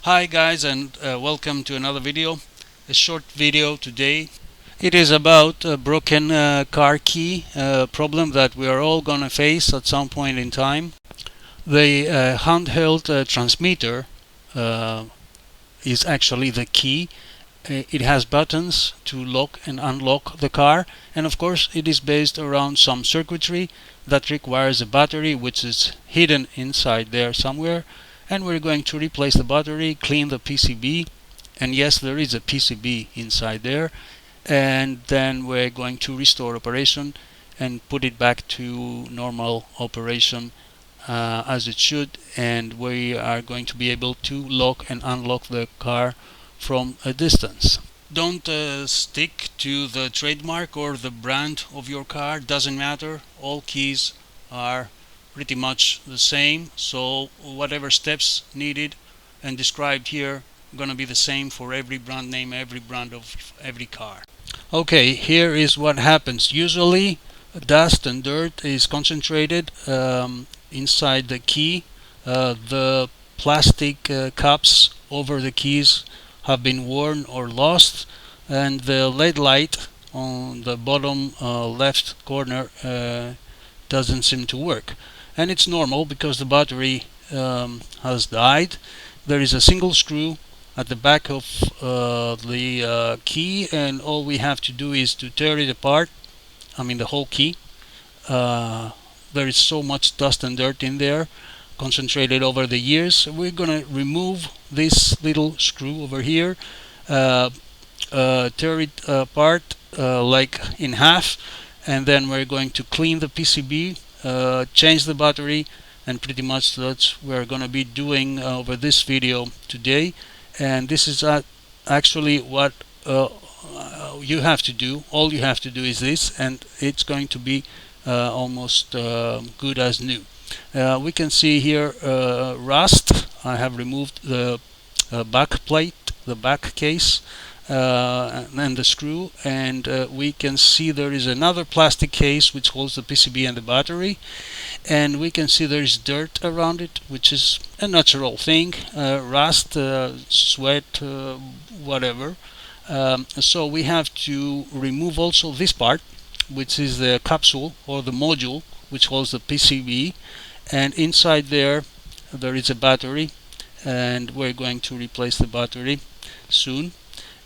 Hi guys, and welcome to another video. A short video today. It is about a broken car key problem that we are all gonna face at some point in time. The handheld transmitter uh, is actually the key. It has buttons to lock and unlock the car, and of course it is based around some circuitry that requires a battery which is hidden inside there somewhere, and we're going to replace the battery, clean the PCB, and yes, there is a PCB inside there, and then we're going to restore operation and put it back to normal operation as it should, and we are going to be able to lock and unlock the car from a distance. Don't stick to the trademark or the brand of your car, doesn't matter. All keys are pretty much the same, so whatever steps needed and described here gonna be the same for every brand name, every brand of every car. Okay, here is what happens. Usually dust and dirt is concentrated inside the key. The plastic cups over the keys have been worn or lost, and the LED light on the bottom left corner doesn't seem to work. And it's normal because the battery has died. There is a single screw at the back of the key, and all we have to do is to tear it apart. I mean the whole key. There is so much dust and dirt in there concentrated over the years. We're gonna remove this little screw over here, tear it apart like in half, and then we're going to clean the PCB, change the battery, and pretty much that's what we're gonna be doing over this video today. And this is actually what you have to do. All you have to do is this, and it's going to be almost good as new. We can see here rust. I have removed the back plate, the back case, and the screw, and we can see there is another plastic case which holds the PCB and the battery, and we can see there is dirt around it, which is a natural thing, rust, sweat, whatever. So we have to remove also this part, which is the capsule or the module which holds the PCB, and inside there is a battery, and we're going to replace the battery soon.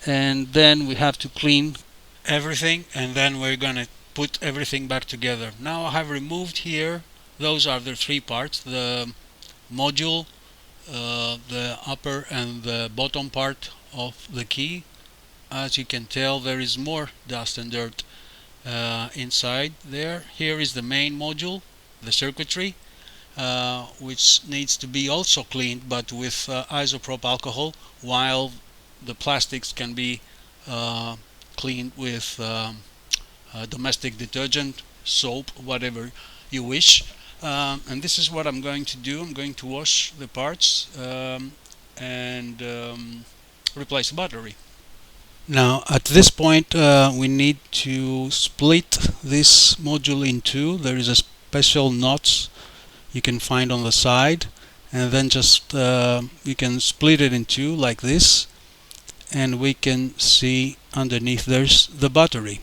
And then we have to clean everything, and then we're gonna put everything back together. Now I have removed here, those are the three parts: the module, the upper and the bottom part of the key. As you can tell, there is more dust and dirt inside there. Here is the main module, the circuitry, which needs to be also cleaned, but with isopropyl alcohol, while the plastics can be cleaned with domestic detergent, soap, whatever you wish. And this is what I'm going to do. I'm going to wash the parts and replace the battery. Now at this point we need to split this module in two. There is a special knots you can find on the side, and then just you can split it in two like this, and we can see underneath there's the battery.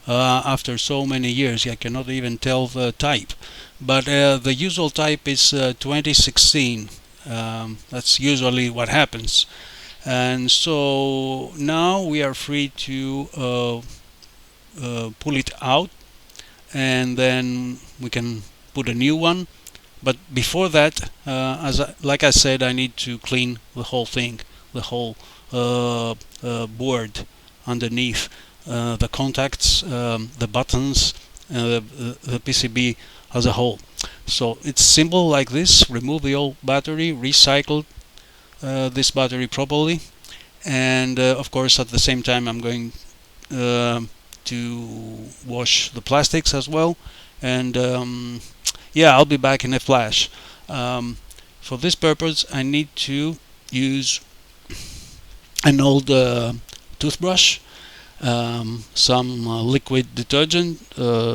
After so many years I cannot even tell the type, but the usual type is 2016. That's usually what happens. And so now we are free to pull it out, and then we can put a new one. But before that, like I said, I need to clean the whole thing, the whole board underneath, the contacts, the buttons, the PCB as a whole. So it's simple like this. Remove the old battery, recycle this battery properly, and of course at the same time I'm going to wash the plastics as well, and yeah, I'll be back in a flash. For this purpose I need to use an old toothbrush, some liquid detergent,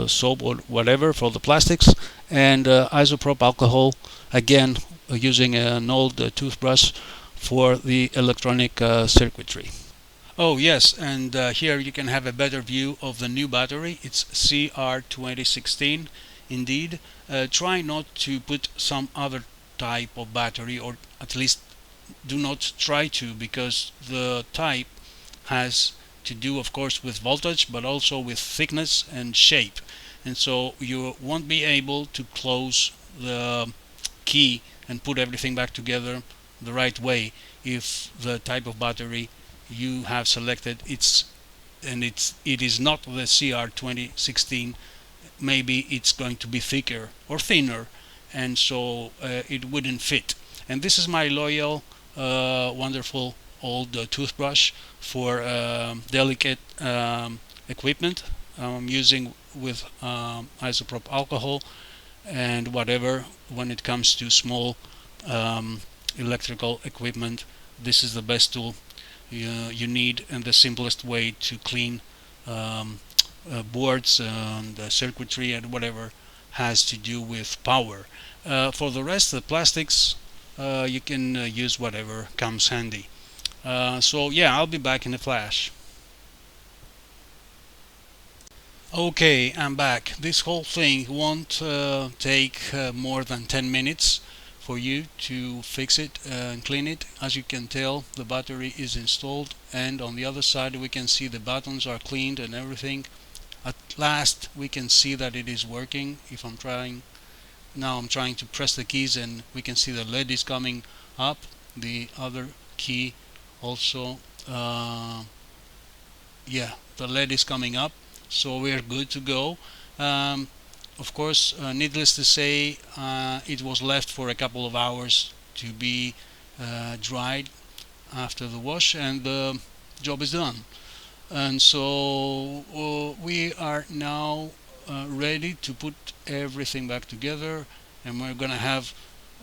soap or whatever for the plastics, and isopropyl alcohol, again using an old toothbrush for the electronic circuitry. Oh yes, and here you can have a better view of the new battery. It's CR2016 indeed. Try not to put some other type of battery, or at least do not try to, because the type has to do of course with voltage, but also with thickness and shape, and so you won't be able to close the key and put everything back together the right way if the type of battery you have selected it is not the CR2016. Maybe it's going to be thicker or thinner, and so it wouldn't fit. And this is my loyal wonderful old toothbrush for delicate equipment I'm using with isopropyl alcohol and whatever. When it comes to small electrical equipment, this is the best tool you need, and the simplest way to clean boards and circuitry and whatever has to do with power. For the rest, the plastics, you can use whatever comes handy. So yeah, I'll be back in a flash. Okay, I'm back. This whole thing won't take more than 10 minutes for you to fix it and clean it. As you can tell, the battery is installed, and on the other side we can see the buttons are cleaned and everything. At last we can see that it is working. If I'm trying now, I'm trying to press the keys and we can see the LED is coming up. The other key also, yeah, the LED is coming up, so we're good to go. Of course, needless to say, it was left for a couple of hours to be dried after the wash, and the job is done. And so we are now ready to put everything back together, and we're gonna have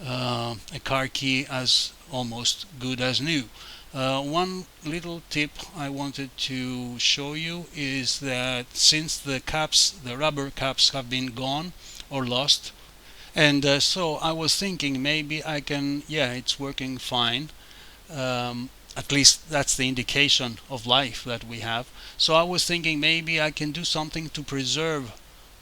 a car key as almost good as new. One little tip I wanted to show you is that since the caps, the rubber caps, have been gone or lost, and so I was thinking maybe I can, yeah, it's working fine. At least that's the indication of life that we have. So I was thinking maybe I can do something to preserve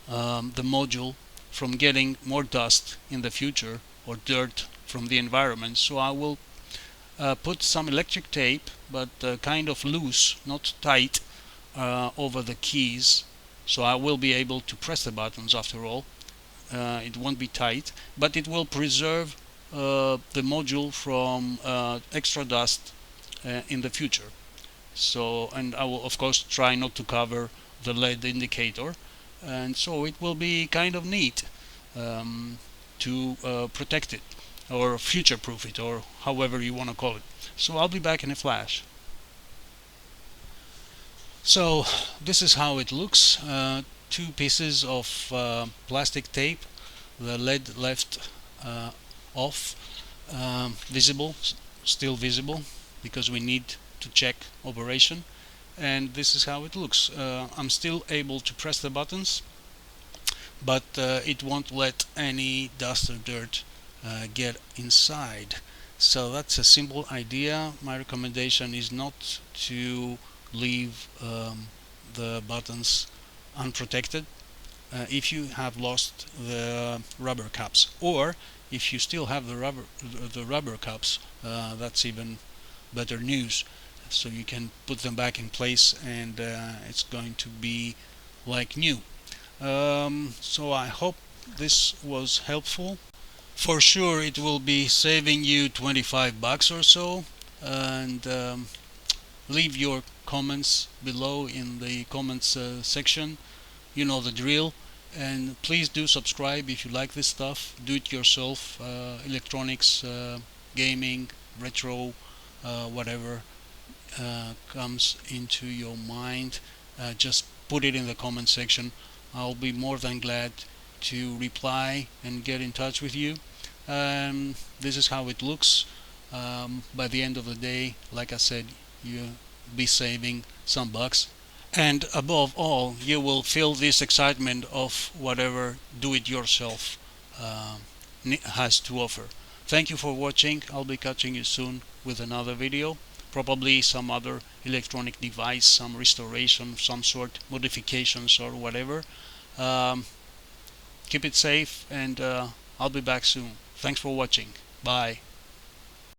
the module from getting more dust in the future or dirt from the environment. So I will put some electric tape, but kind of loose, not tight, over the keys, so I will be able to press the buttons after all. It won't be tight, but it will preserve the module from extra dust in the future. So, and I will of course try not to cover the LED indicator, and so it will be kind of neat to protect it, or future-proof it, or however you want to call it. So I'll be back in a flash. So this is how it looks. Two pieces of plastic tape, the LED left off, visible, still visible, because we need to check operation. And this is how it looks. I'm still able to press the buttons, but it won't let any dust or dirt get inside. So that's a simple idea. My recommendation is not to leave the buttons unprotected if you have lost the rubber caps, or if you still have the rubber caps, that's even better news. So you can put them back in place, and it's going to be like new. So I hope this was helpful. For sure it will be saving you 25 bucks or so, and leave your comments below in the comments section. You know the drill. And please do subscribe if you like this stuff. Do it yourself, electronics, gaming, retro, whatever comes into your mind, just put it in the comment section. I'll be more than glad to reply and get in touch with you. This is how it looks. By the end of the day, like I said, you'll be saving some bucks, and above all, you will feel this excitement of whatever do-it-yourself has to offer. Thank you for watching. I'll be catching you soon with another video, probably some other electronic device, some restoration of some sort, modifications or whatever. Keep it safe, and I'll be back soon. Thanks for watching. Bye.